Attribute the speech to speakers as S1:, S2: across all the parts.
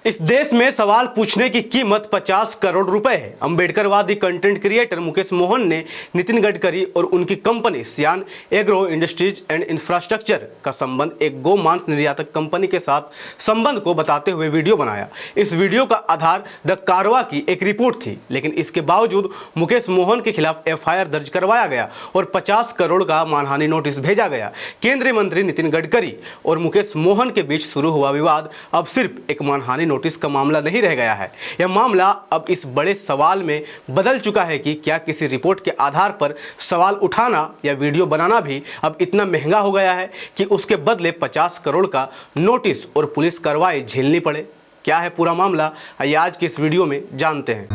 S1: इस देश में सवाल पूछने की कीमत 50 करोड़ रुपए है। अंबेडकरवादी कंटेंट क्रिएटर मुकेश मोहन ने नितिन गडकरी और उनकी कंपनी सियान एग्रो इंडस्ट्रीज एंड इंफ्रास्ट्रक्चर का संबंध एक गौ मांस निर्यातक कंपनी के साथ संबंध को बताते हुए वीडियो बनाया। इस वीडियो का आधार द कारवा की एक रिपोर्ट थी, लेकिन इसके बावजूद मुकेश मोहन के खिलाफ एफआईआर दर्ज करवाया गया और 50 करोड़ का मानहानि नोटिस भेजा गया। केंद्रीय मंत्री नितिन गडकरी और मुकेश मोहन के बीच शुरू हुआ विवाद अब सिर्फ एक मानहानि नोटिस का मामला नहीं रह गया है। यह मामला अब इस बड़े सवाल में बदल चुका है कि क्या किसी रिपोर्ट के आधार पर सवाल उठाना या वीडियो बनाना भी अब इतना महंगा हो गया है कि उसके बदले 50 करोड़ का नोटिस और पुलिस कार्रवाई झेलनी पड़े। क्या है पूरा मामला, आइए आज की इस वीडियो में जानते हैं।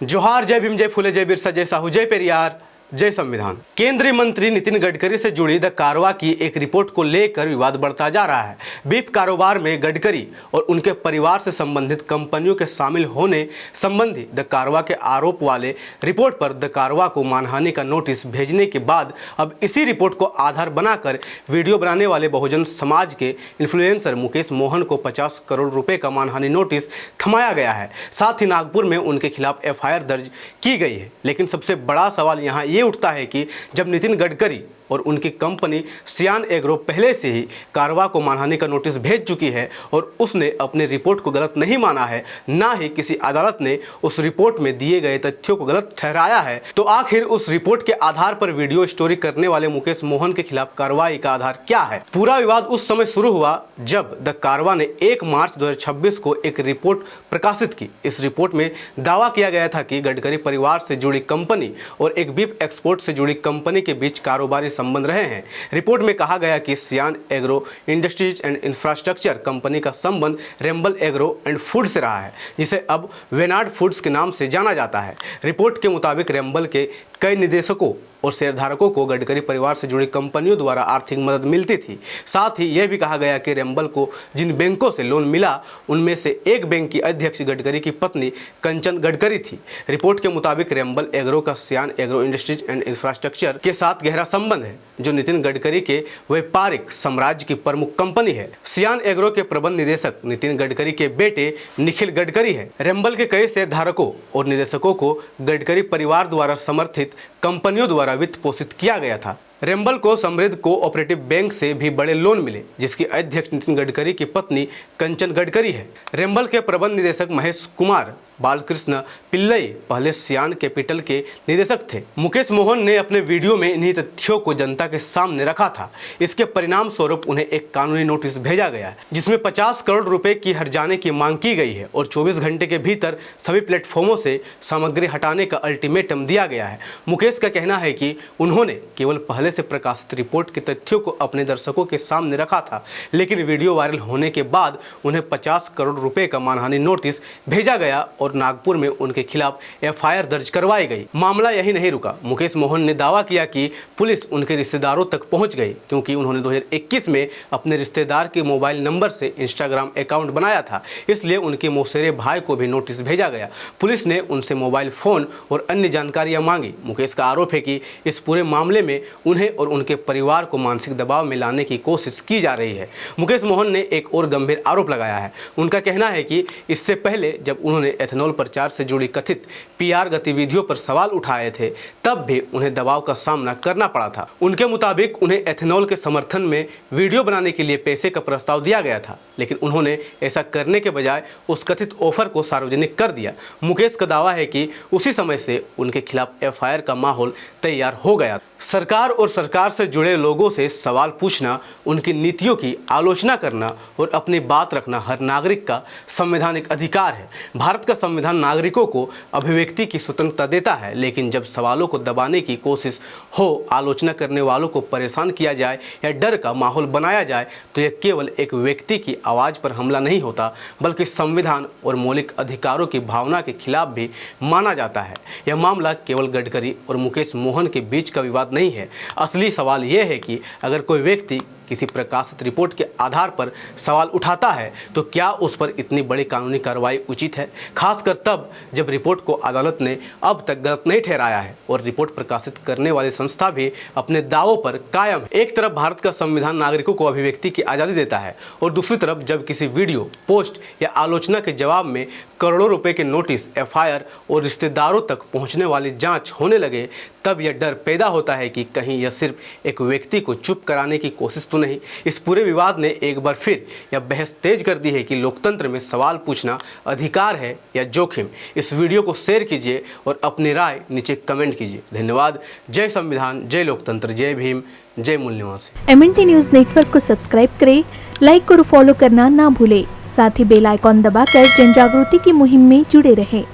S1: जोहार, जय भीम, जय फुले, जय बिरसा, जय साहू, जय पेरियार, जय संविधान। केंद्रीय मंत्री नितिन गडकरी से जुड़ी द कारवा की एक रिपोर्ट को लेकर विवाद बढ़ता जा रहा है। बीफ कारोबार में गडकरी और उनके परिवार से संबंधित कंपनियों के शामिल होने संबंधी द कारवा के आरोप वाले रिपोर्ट पर द कारवा को मानहानि का नोटिस भेजने के बाद अब इसी रिपोर्ट को आधार बनाकर वीडियो बनाने वाले बहुजन समाज के इन्फ्लुएंसर मुकेश मोहन को 50 करोड़ रुपए का मानहानि नोटिस थमाया गया है। साथ ही नागपुर में उनके खिलाफ एफआईआर दर्ज की गई है। लेकिन सबसे बड़ा सवाल यहाँ ये उठता है कि जब नितिन गडकरी और उनकी कंपनी सियान एग्रो पहले से ही कारवा को मानहानि का नोटिस भेज चुकी है और उसने अपनी रिपोर्ट को गलत नहीं माना है, ना ही किसी अदालत ने उस रिपोर्ट में दिए गए तथ्यों को गलत ठहराया है, तो आखिर उस रिपोर्ट के आधार पर वीडियो स्टोरी करने वाले मुकेश मोहन के खिलाफ कार्रवाई का आधार क्या है। पूरा विवाद उस समय शुरू हुआ जब द कारवा ने 1 मार्च 2026 को एक रिपोर्ट प्रकाशित की। इस रिपोर्ट में दावा किया गया था कि गडकरी परिवार से जुड़ी कंपनी और एक बीफ एक्सपोर्ट से जुड़ी कंपनी के बीच कारोबारी संबंध रहे हैं। रिपोर्ट में कहा गया कि सियान agro industries and infrastructure company का संबंध रेम्बल एग्रो एंड फूड से रहा है, जिसे अब वेनाड फूड्स के नाम से जाना जाता है। रिपोर्ट के मुताबिक रेम्बल के कई निदेशकों और शेयरधारकों को गडकरी परिवार से जुड़ी कंपनियों द्वारा आर्थिक मदद मिलती थी। साथ ही यह भी कहा गया कि रेम्बल को जिन बैंकों से लोन मिला उनमें से एक बैंक की अध्यक्ष गडकरी की पत्नी कंचन गडकरी थी। रिपोर्ट के मुताबिक रेम्बल एग्रो का सियान एग्रो इंडस्ट्रीज एंड इंफ्रास्ट्रक्चर के साथ गहरा संबंध है, जो नितिन गडकरी के व्यापारिक साम्राज्य की प्रमुख कंपनी है। सियान एग्रो के प्रबंध निदेशक नितिन गडकरी के बेटे निखिल गडकरी है। रेम्बल के कई शेयरधारकों और निदेशकों को गडकरी परिवार द्वारा समर्थित कंपनियों द्वारा वित्त पोषित किया गया था। रेम्बल को समृद्ध कोऑपरेटिव बैंक से भी बड़े लोन मिले, जिसकी अध्यक्ष नितिन गडकरी की पत्नी कंचन गडकरी है। रेम्बल के प्रबंध निदेशक महेश कुमार बालकृष्ण पिल्लई पहले सियान कैपिटल के निदेशक थे। मुकेश मोहन ने अपने वीडियो में इन्हीं तथ्यों को जनता के सामने रखा था। इसके परिणाम स्वरूप उन्हें एक कानूनी नोटिस भेजा गया है, जिसमें 50 करोड़ रुपए की हर्जाने की मांग की गई है और 24 घंटे के भीतर सभी प्लेटफॉर्मों से सामग्री हटाने का अल्टीमेटम दिया गया है। मुकेश का कहना है कि उन्होंने केवल पहले से प्रकाशित रिपोर्ट के तथ्यों को अपने दर्शकों के सामने रखा था, लेकिन वीडियो वायरल होने के बाद उन्हें 50 करोड़ रुपए का मानहानि नोटिस भेजा गया और नागपुर में उनके खिलाफ एफआईआर दर्ज करवाई गई। मामला यही नहीं रुका। मुकेश मोहन ने दावा किया कि पुलिस उनके रिश्तेदारों तक पहुंच गई, क्योंकि उन्होंने 2021 में अपने रिश्तेदार के मोबाइल नंबर से इंस्टाग्राम अकाउंट बनाया था, इसलिए उनके मौसेरे भाई को भी नोटिस भेजा गया। पुलिस ने उनसे मोबाइल फोन और अन्य जानकारियां मांगी। मुकेश का आरोप है कि इस पूरे मामले में उन्हें और उनके परिवार को मानसिक दबाव में लाने की कोशिश की जा रही है। मुकेश मोहन ने एक और गंभीर आरोप लगाया है। उनका कहना है कि इससे पहले जब उन्होंने एथेनॉल प्रचार से जुड़ी कथित पीआर गतिविधियों पर सवाल उठाए थे, तब भी उन्हें दबाव का सामना करना पड़ा था। उनके मुताबिक उन्हें एथेनॉल के समर्थन में वीडियो बनाने के लिए पैसे का प्रस्ताव दिया गया था, लेकिन उन्होंने ऐसा करने के बजाय उस कथित ऑफर को सार्वजनिक कर दिया। मुकेश का दावा है कि उसी समय से उनके खिलाफ एफआईआर का माहौल तैयार हो गया। सरकार और सरकार से जुड़े लोगों से सवाल पूछना, उनकी नीतियों की आलोचना करना और अपनी बात रखना हर नागरिक का संवैधानिक अधिकार है। भारत का संविधान नागरिकों को अभिव्यक्ति की स्वतंत्रता देता है, लेकिन जब सवालों को दबाने की कोशिश हो, आलोचना करने वालों को परेशान किया जाए या डर का माहौल बनाया जाए, तो यह केवल एक व्यक्ति की आवाज़ पर हमला नहीं होता, बल्कि संविधान और मौलिक अधिकारों की भावना के खिलाफ भी माना जाता है। यह मामला केवल गडकरी और मुकेश मोहन के बीच का विवाद नहीं है। असली सवाल यह है कि अगर कोई व्यक्ति किसी प्रकाशित रिपोर्ट के आधार पर सवाल उठाता है तो क्या उस पर इतनी बड़ी कानूनी कार्रवाई उचित है, खासकर तब जब रिपोर्ट को अदालत ने अब तक गलत नहीं ठहराया है और रिपोर्ट प्रकाशित करने वाली संस्था भी अपने दावों पर कायम है। एक तरफ भारत का संविधान नागरिकों को अभिव्यक्ति की आज़ादी देता है और दूसरी तरफ जब किसी वीडियो, पोस्ट या आलोचना के जवाब में करोड़ों रुपए के नोटिस, एफआईआर और रिश्तेदारों तक पहुंचने वाली जांच होने लगे, तब यह डर पैदा होता है कि कहीं यह सिर्फ एक व्यक्ति को चुप कराने की कोशिश तो नहीं। इस पूरे विवाद ने एक बार फिर यह बहस तेज कर दी है कि लोकतंत्र में सवाल पूछना अधिकार है या जोखिम। इस वीडियो को शेयर कीजिए और अपनी राय नीचे कमेंट कीजिए। धन्यवाद। जय संविधान, जय लोकतंत्र, जय भीम, जय मूल निवासी।
S2: MNT न्यूज़ नेटवर्क को सब्सक्राइब करें, लाइक और फॉलो करना ना भूलें। साथ ही बेल आइकॉन दबाकर जन जागृति की मुहिम में जुड़े रहें।